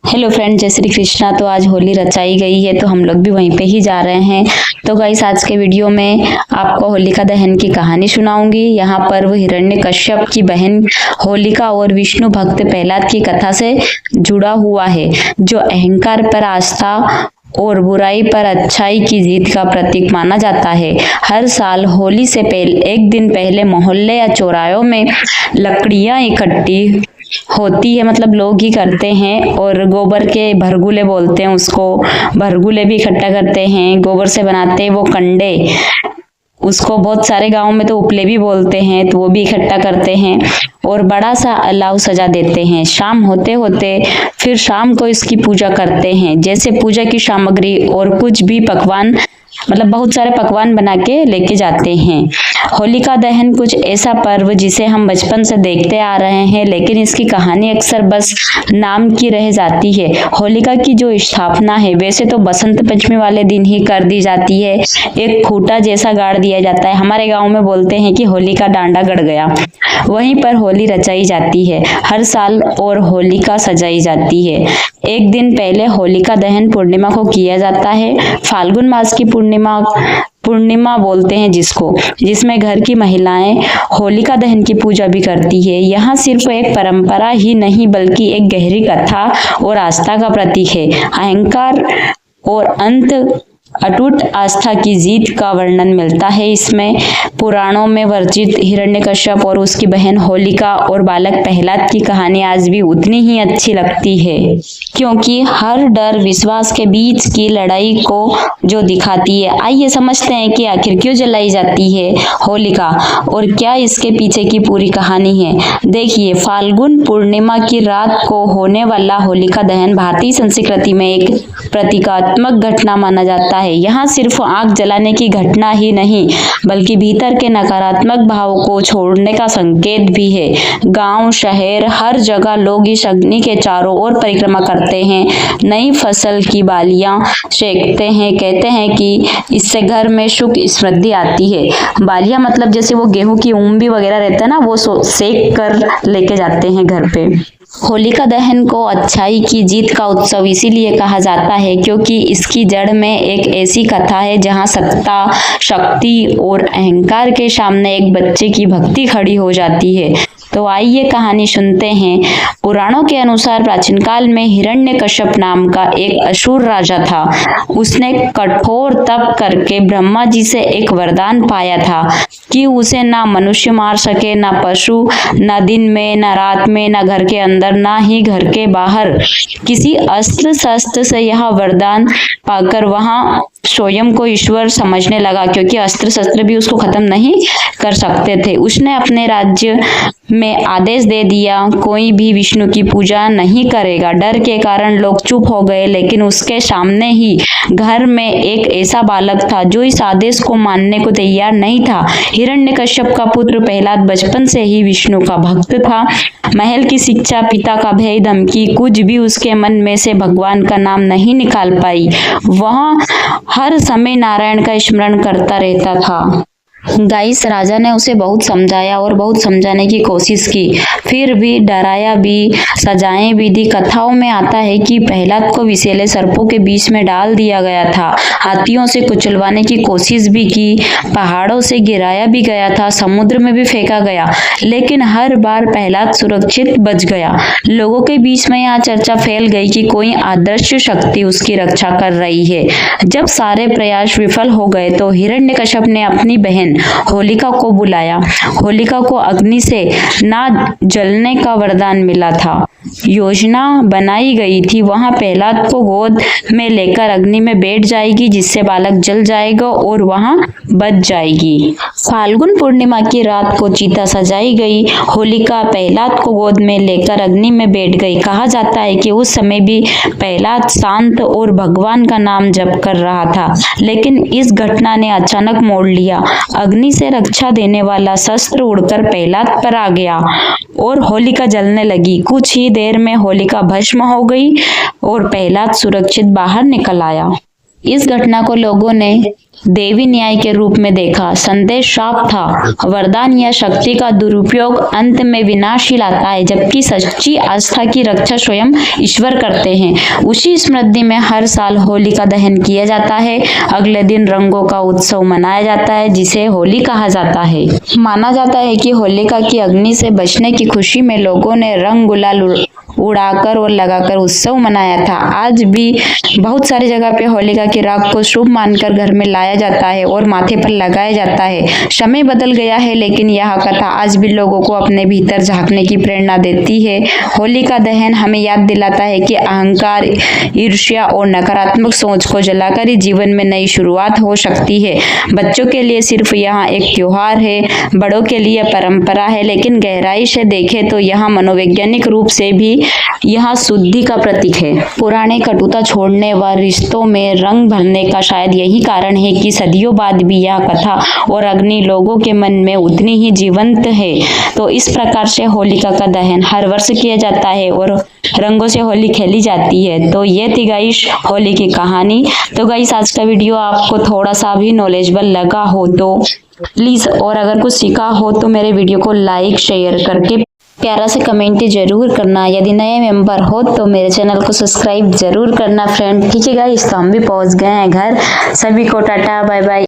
Hello friend, जय श्री कृष्णा। तो आज होली रचाई गई है तो हम लोग भी वहीं पे ही जा रहे हैं। तो गाइस, आज के वीडियो में आपको होलिका दहन की कहानी सुनाऊंगी। यहाँ पर वो हिरण्यकश्यप की बहन होलिका और विष्णु भक्त प्रहलाद की कथा से जुड़ा हुआ है, जो अहंकार पर आस्था और बुराई पर अच्छाई की जीत का प्रतीक माना जाता है। हर साल होली से पहले एक दिन पहले मोहल्ले या चौराहों में लकड़ियां इकट्ठी होती है, मतलब लोग ही करते हैं, और गोबर के भरगुले बोलते हैं उसको। भरगुले भी इकट्ठा करते हैं, गोबर से बनाते हैं वो कंडे, उसको बहुत सारे गांव में तो उपले भी बोलते हैं, तो वो भी इकट्ठा करते हैं और बड़ा सा अलाव सजा देते हैं। शाम होते होते फिर शाम को इसकी पूजा करते हैं, जैसे पूजा की सामग्री और कुछ भी पकवान, मतलब बहुत सारे पकवान बना के लेके जाते हैं। होलिका दहन कुछ ऐसा पर्व जिसे हम बचपन से देखते आ रहे हैं, लेकिन इसकी कहानी अक्सर बस नाम की रह जाती है। होलिका की जो स्थापना है वैसे तो बसंत पंचमी वाले दिन ही कर दी जाती है। एक खूंटा जैसा गाड़ दिया जाता है, हमारे गांव में बोलते हैं कि होली का डांडा गड़ गया। वहीं पर होली रचाई जाती है हर साल और होलिका सजाई जाती है। एक दिन पहले होलिका दहन पूर्णिमा को किया जाता है। फाल्गुन मास की पूर्णिमा बोलते हैं जिसको, जिसमें घर की महिलाएं होलिका दहन की पूजा भी करती है। यहाँ सिर्फ एक परंपरा ही नहीं बल्कि एक गहरी कथा और आस्था का प्रतीक है। अहंकार और अंत अटूट आस्था की जीत का वर्णन मिलता है इसमें। पुराणों में वर्णित हिरण्यकश्यप और उसकी बहन होलिका और बालक प्रहलाद की कहानी आज भी उतनी ही अच्छी लगती है, क्योंकि हर डर विश्वास के बीच की लड़ाई को जो दिखाती है। आइए समझते हैं कि आखिर क्यों जलाई जाती है होलिका और क्या इसके पीछे की पूरी कहानी है। देखिए, फाल्गुन पूर्णिमा की रात को होने वाला होलिका दहन भारतीय संस्कृति में एक प्रतीकात्मक घटना माना जाता है। यहाँ सिर्फ आग जलाने की घटना ही नहीं बल्कि भीतर के नकारात्मक भाव को छोड़ने का संकेत भी है। गांव शहर हर जगह लोग इस अग्नि के चारों ओर परिक्रमा करते हैं, नई फसल की बालियां सेकते हैं। कहते हैं कि इससे घर में सुख समृद्धि आती है। बालियां मतलब जैसे वो गेहूं की ऊंबी वगैरह रहता है ना, वो सेक कर लेके जाते हैं घर पे। होलिका दहन को अच्छाई की जीत का उत्सव इसीलिए कहा जाता है क्योंकि इसकी जड़ में एक ऐसी कथा है जहां सत्ता, शक्ति और अहंकार के सामने एक बच्चे की भक्ति खड़ी हो जाती है। तो आइए कहानी सुनते हैं। पुराणों के अनुसार प्राचीन काल में हिरण्यकश्यप नाम का एक असुर राजा था। उसने कठोर तप करके ब्रह्मा जी से एक वरदान पाया था कि उसे ना मनुष्य मार सके, ना पशु, ना दिन में, ना रात में, ना घर के अंदर, ना ही घर के बाहर। किसी अस्त्र शस्त्र से यह वरदान पाकर वहां स्वयं को ईश्वर समझने लगा, क्योंकि अस्त्र शस्त्र भी उसको खत्म नहीं कर सकते थे। उसने अपने राज्य में आदेश दे दिया, कोई भी विष्णु की पूजा नहीं करेगा। डर के कारण लोग चुप हो गए, लेकिन उसके सामने ही घर में एक ऐसा बालक था जो इस आदेश को मानने को तैयार नहीं था। हिरण्यकश्यप का पुत्र प्रहलाद बचपन से ही विष्णु का भक्त था। महल की शिक्षा, पिता का भय, धमकी, कुछ भी उसके मन में से भगवान का नाम नहीं निकाल पाई। वह हर समय नारायण का स्मरण करता रहता था। गाइस, राजा ने उसे बहुत समझाया और बहुत समझाने की कोशिश की, फिर भी डराया भी, सजाएं भी दी। कथाओं में आता है कि प्रहलाद को विषैले सर्पों के बीच में डाल दिया गया था, हाथियों से कुचलवाने की कोशिश भी की, पहाड़ों से गिराया भी गया था, समुद्र में भी फेंका गया, लेकिन हर बार प्रहलाद सुरक्षित बच गया। लोगों के बीच में यह चर्चा फैल गई कि कोई अदृश्य शक्ति उसकी रक्षा कर रही है। जब सारे प्रयास विफल हो गए तो हिरण्यकश्यप ने अपनी बहन होलिका को बुलाया। होलिका को अग्नि से ना जलने का वरदान मिला था। योजना बनाई गई थी, वहां प्रहलाद को गोद में लेकर अग्नि में बैठ जाएगी, जिससे बालक जल जाएगा और वहां बच जाएगी। फाल्गुन पूर्णिमा की रात को चिता सजाई गई। होलिका प्रहलाद को गोद में लेकर अग्नि में बैठ गई। कहा जाता है कि उस समय भी प्रहलाद शांत और भगवान का नाम जप कर रहा था, लेकिन इस घटना ने अचानक मोड़ लिया। अग्नि से रक्षा देने वाला शस्त्र उड़कर प्रहलाद पर आ गया और होलिका जलने लगी। कुछ ही देर में होलिका भस्म हो गई और प्रहलाद सुरक्षित बाहर निकल आया। इस घटना को लोगों ने देवी न्याय के रूप में देखा। संदेश साफ था, वरदान या शक्ति का दुरुपयोग अंत में विनाश ही लाता है, जबकि सच्ची आस्था की रक्षा स्वयं ईश्वर करते हैं। उसी स्मृति में हर साल होली का दहन किया जाता है। अगले दिन रंगों का उत्सव मनाया जाता है, जिसे होली कहा जाता है। माना जाता है कि होलिका की अग्नि से बचने की खुशी में लोगों ने रंग गुलाल उड़ाकर और लगाकर उत्सव मनाया था। आज भी बहुत सारी जगह पे होलिका की राख को शुभ मानकर घर में लाया जाता है और माथे पर लगाया जाता है। समय बदल गया है, लेकिन यह कथा आज भी लोगों को अपने भीतर झांकने की प्रेरणा देती है। होली का दहन हमें याद दिलाता है कि अहंकार, ईर्ष्या और नकारात्मक सोच को जलाकर ही जीवन में नई शुरुआत हो सकती है। बच्चों के लिए सिर्फ यहाँ एक त्योहार है, बड़ों के लिए परंपरा है, लेकिन गहराई से देखें तो यहाँ मनोवैज्ञानिक रूप से भी यहाँ शुद्धि का प्रतीक है। पुराने कटुता छोड़ने व रिश्तों में रंग भरने का शायद यही कारण है कि सदियों बाद भी यह कथा और अग्नि लोगों के मन में उतनी ही जीवंत है। तो इस प्रकार से होलिका का दहन हर वर्ष किया जाता है और रंगों से होली खेली जाती है। तो ये थी गाइस होली की कहानी। तो गाइस आज का वीडियो आपको थोड़ा सा भी नॉलेजेबल लगा हो तो प्लीज, और अगर कुछ सीखा हो तो मेरे वीडियो को लाइक शेयर करके प्यारा से कमेंट जरूर करना। यदि नए मेंबर हो तो मेरे चैनल को सब्सक्राइब जरूर करना फ्रेंड। ठीक है गाइस, तो हम भी पहुंच गए हैं घर। सभी को टाटा बाय बाय।